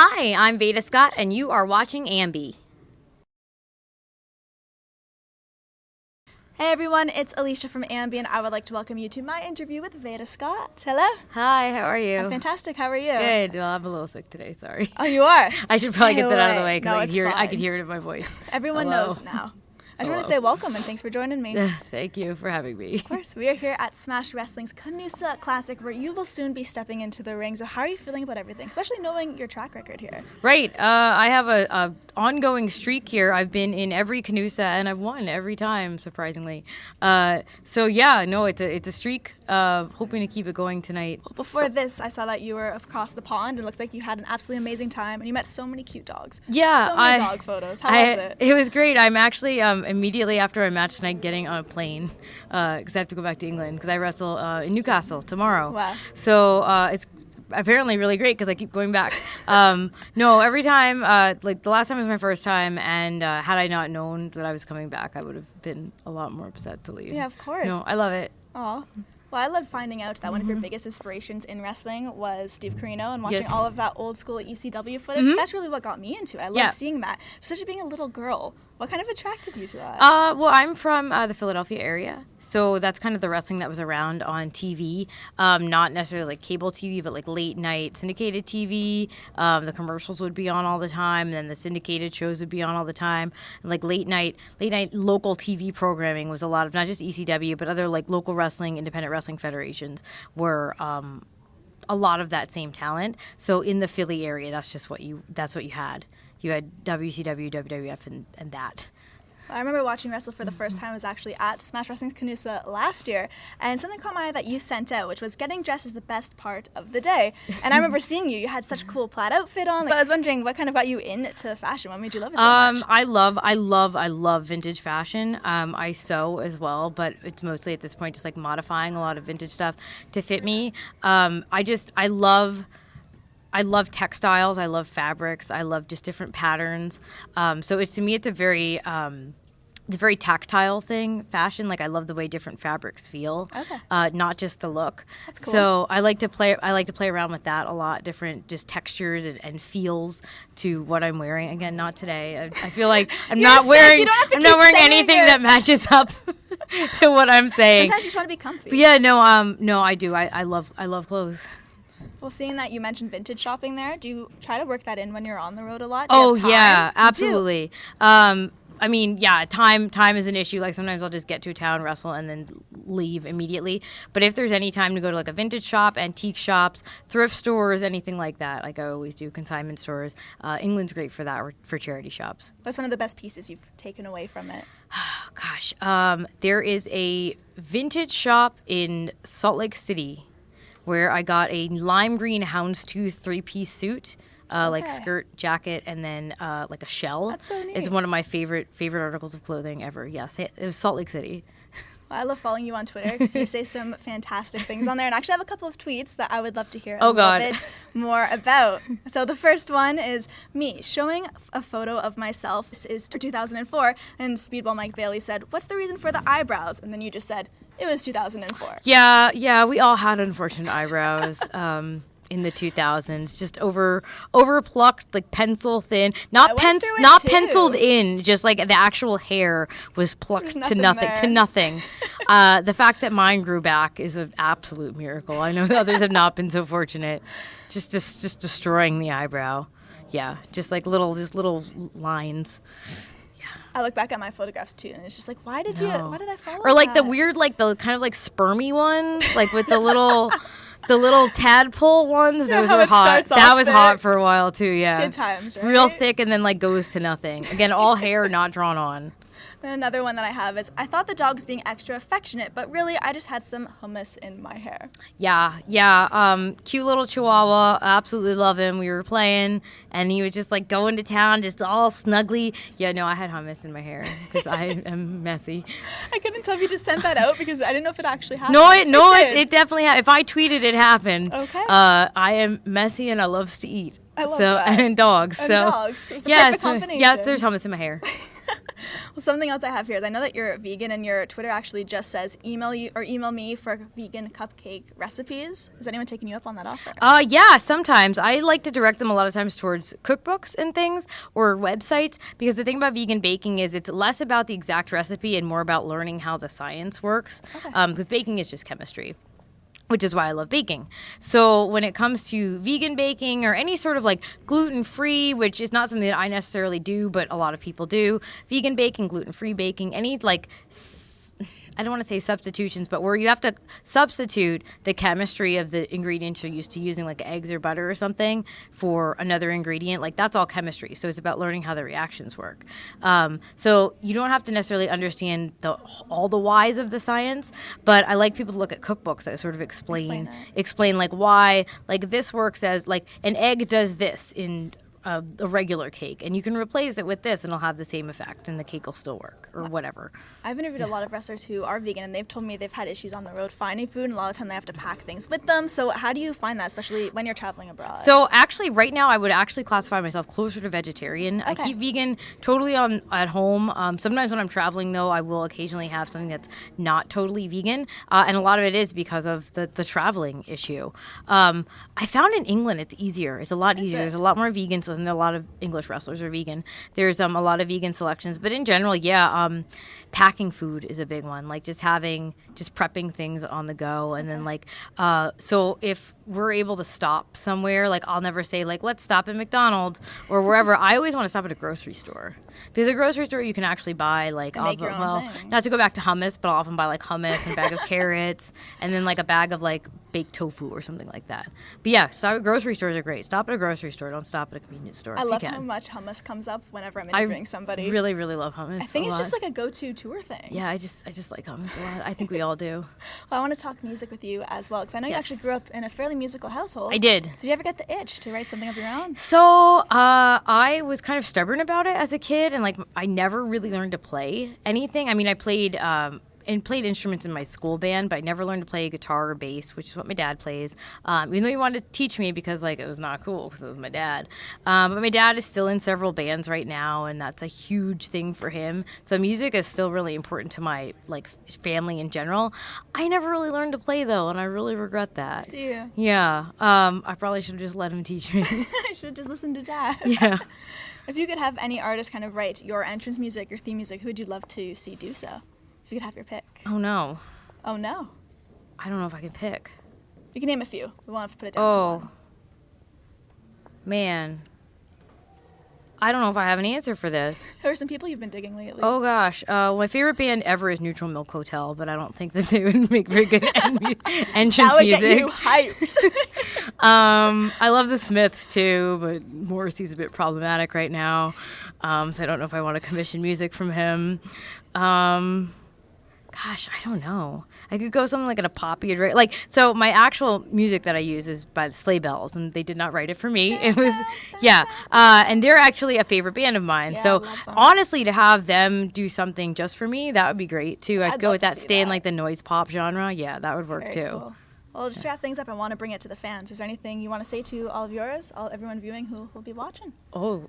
Hi, I'm Veda Scott, and you are watching AMBY. Hey everyone, it's Alicia from AMBY, and I would like to welcome you to my interview with Veda Scott. Hello. Hi, how are you? I'm fantastic. How are you? Good. Well, I'm a little sick today. Sorry. Oh, you are? I should probably get that out of the way No, because I could hear it in my voice. Everyone Hello. knows now. I just want to say welcome and thanks for joining me. Thank you for having me. Of course, we are here at Smash Wrestling's CANUSA Classic, where you will soon be stepping into the ring. So how are you feeling about everything, especially knowing your track record here? Right. I have a ongoing streak here. I've been in every CANUSA and I've won every time, surprisingly. So yeah, no, it's a streak. Hoping to keep it going tonight. Well, before this, I saw that you were across the pond and it looked like you had an absolutely amazing time and you met so many cute dogs. Yeah. So many dog photos. How was it? It was great. I'm actually immediately after my match tonight getting on a plane because I have to go back to England because I wrestle in Newcastle tomorrow. Wow. So it's apparently really great because I keep going back. No, every time, like the last time was my first time, and had I not known that I was coming back, I would have been a lot more upset to leave. Yeah, of course. No, I love it. Aw. Well, I love finding out that one of your biggest inspirations in wrestling was Steve Corino and watching all of that old school ECW footage. That's really what got me into it. I love seeing that. Especially being a little girl. What kind of attracted you to that? Well, I'm from the Philadelphia area, so that's kind of the wrestling that was around on TV. Not necessarily like cable TV, but like late night syndicated TV. The commercials would be on all the time, and then the syndicated shows would be on all the time. And like late night local TV programming was a lot of not just ECW, but other like local wrestling, independent wrestling federations were a lot of that same talent. So in the Philly area, that's what you had. You had WCW, WWF, and that. I remember watching wrestle for the first time. I was actually at Smash Wrestling CANUSA last year, and something caught my eye that you sent out, which was getting dressed is the best part of the day. And I remember seeing you. You had such a cool plaid outfit on. But I was wondering what kind of got you into fashion. What made you love it so much? I love vintage fashion. I sew as well, but it's mostly at this point just like modifying a lot of vintage stuff to fit me. I love textiles. I love fabrics. I love just different patterns. So to me, it's a very tactile thing, fashion. Like I love the way different fabrics feel, not just the look. That's cool. So I like to play around with that a lot, different just textures and feels to what I'm wearing. Again, not today. I feel like I'm not wearing anything that matches up to what I'm saying. Sometimes you just want to be comfy. But yeah, no, I do. I love clothes. Well, seeing that you mentioned vintage shopping there, do you try to work that in when you're on the road a lot? Oh, yeah, absolutely. I mean, yeah, time is an issue. Like sometimes I'll just get to a town, wrestle, and then leave immediately. But if there's any time to go to like a vintage shop, antique shops, thrift stores, anything like that, like I always do, consignment stores, England's great for that, or for charity shops. What's one of the best pieces you've taken away from it? Oh, gosh. There is a vintage shop in Salt Lake City where I got a lime green houndstooth 3-piece suit, like skirt, jacket, and then like a shell. That's so neat. It's one of my favorite articles of clothing ever. Yes, it was Salt Lake City. Well, I love following you on Twitter because you say some fantastic things on there. And I actually have a couple of tweets that I would love to hear a little bit more about. So the first one is me showing a photo of myself. This is 2004. And Speedball Mike Bailey said, "What's the reason for the eyebrows?" And then you just said, "It was 2004. Yeah, we all had unfortunate eyebrows. In the 2000s, just over plucked, like pencil thin, not penciled in, just like the actual hair was plucked to nothing. The fact that mine grew back is an absolute miracle. I know others have not been so fortunate. Just destroying the eyebrow. Yeah, just little lines. I look back at my photographs too, and it's just like, why did I follow Or like that? the weird, like the kind of like spermy ones, like with the little. The little tadpole ones, those were hot. That was hot for a while too, yeah. Good times, right? Real thick and then like goes to nothing. Again, all hair not drawn on. And another one that I have is, I thought the dog was being extra affectionate, but really I just had some hummus in my hair. Yeah. Cute little Chihuahua. Absolutely love him. We were playing, and he was just like going to town, just all snuggly. Yeah, no, I had hummus in my hair because I am messy. I couldn't tell if you just sent that out because I didn't know if it actually happened. It definitely happened. If I tweeted, it happened. Okay. I am messy and I loves to eat. I love that. And dogs. And dogs. It's the perfect combination. Yes, there's hummus in my hair. Well, something else I have here is I know that you're vegan, and your Twitter actually just says email me for vegan cupcake recipes. Is anyone taking you up on that offer? Yeah, sometimes. I like to direct them a lot of times towards cookbooks and things or websites, because the thing about vegan baking is it's less about the exact recipe and more about learning how the science works. Because baking is just chemistry, which is why I love baking. So when it comes to vegan baking or any sort of like gluten-free, which is not something that I necessarily do, but a lot of people do, vegan baking, gluten-free baking, any like, I don't want to say substitutions, but where you have to substitute the chemistry of the ingredients you're used to using, like eggs or butter or something, for another ingredient, like that's all chemistry. So it's about learning how the reactions work. So you don't have to necessarily understand all the whys of the science, but I like people to look at cookbooks that sort of explain like why, like this works as like an egg does this in a regular cake, and you can replace it with this and it'll have the same effect and the cake will still work, or whatever. I've interviewed a lot of wrestlers who are vegan, and they've told me they've had issues on the road finding food, and a lot of the time they have to pack things with them. So how do you find that, especially when you're traveling abroad? So actually right now I would actually classify myself closer to vegetarian. Okay. I keep vegan totally at home. Sometimes when I'm traveling though, I will occasionally have something that's not totally vegan, and a lot of it is because of the traveling issue. I found in England it's easier. It's a lot easier. There's a lot more vegans, and a lot of English wrestlers are vegan. There's a lot of vegan selections, but in general, packing food is a big one. Like just prepping things on the go, and then like so if we're able to stop somewhere, like I'll never say like let's stop at McDonald's or wherever. I always want to stop at a grocery store, because a grocery store you can actually buy like not to go back to hummus, but I'll often buy like hummus and a bag of carrots, and then like a bag of like baked tofu or something like that. But yeah, so grocery stores are great. Stop at a grocery store. Don't stop at a convenience store. I love how much hummus comes up whenever I'm interviewing somebody. I really, really love hummus. I think it's just like a go-to tour thing. Yeah, I just like hummus a lot. I think we all do. Well, I want to talk music with you as well, because I know you actually grew up in a fairly musical household. I did. Did you ever get the itch to write something of your own? So I was kind of stubborn about it as a kid, and like I never really learned to play anything. I mean, I played instruments in my school band, but I never learned to play guitar or bass, which is what my dad plays. Even though he wanted to teach me, because like it was not cool because it was my dad. But my dad is still in several bands right now, and that's a huge thing for him. So music is still really important to my like family in general. I never really learned to play though, and I really regret that. Do you? Yeah. I probably should have just let him teach me. I should have just listened to Dad. Yeah. If you could have any artist kind of write your entrance music, your theme music, who would you love to see do so? If you could have your pick. Oh no. Oh no. I don't know if I can pick. You can name a few. We won't have to put it down to one. Man. I don't know if I have an answer for this. Who are some people you've been digging lately? Oh gosh. My favorite band ever is Neutral Milk Hotel, but I don't think that they would make very good entrance that would music. Get you hyped. I love the Smiths too, but Morrissey's a bit problematic right now. So I don't know if I want to commission music from him. Gosh, I don't know. I could go something like in a poppy, like, so my actual music that I use is by the Sleigh Bells, and they did not write it for me. It was, and they're actually a favorite band of mine. Yeah, so honestly, to have them do something just for me, that would be great too. I'd go with that, stay in like the noise pop genre. Yeah, that would work too. Cool. Well, just to wrap things up, I want to bring it to the fans. Is there anything you want to say to all of yours, everyone viewing who will be watching? Oh,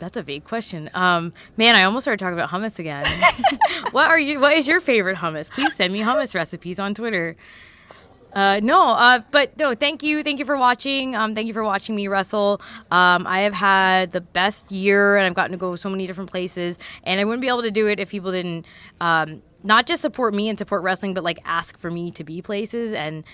that's a vague question. Man, I almost started talking about hummus again. What is your favorite hummus? Please send me hummus recipes on Twitter. But no, thank you for watching. Thank you for watching me wrestle. I have had the best year, and I've gotten to go so many different places, and I wouldn't be able to do it if people didn't not just support me and support wrestling, but like ask for me to be places and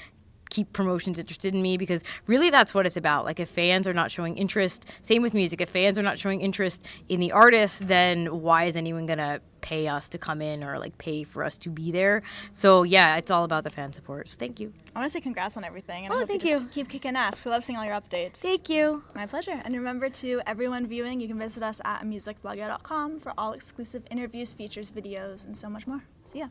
keep promotions interested in me, because really that's what it's about. Like if fans are not showing interest, same with music, if fans are not showing interest in the artist, then why is anyone gonna pay us to come in or like pay for us to be there? So yeah, it's all about the fan support. So thank you. I want to say congrats on everything, and I hope thank you you. just keep kicking ass. I love seeing all your updates. Thank you. My pleasure. And remember, to everyone viewing, you can visit us at musicblogger.com for all exclusive interviews, features, videos, and so much more. See ya.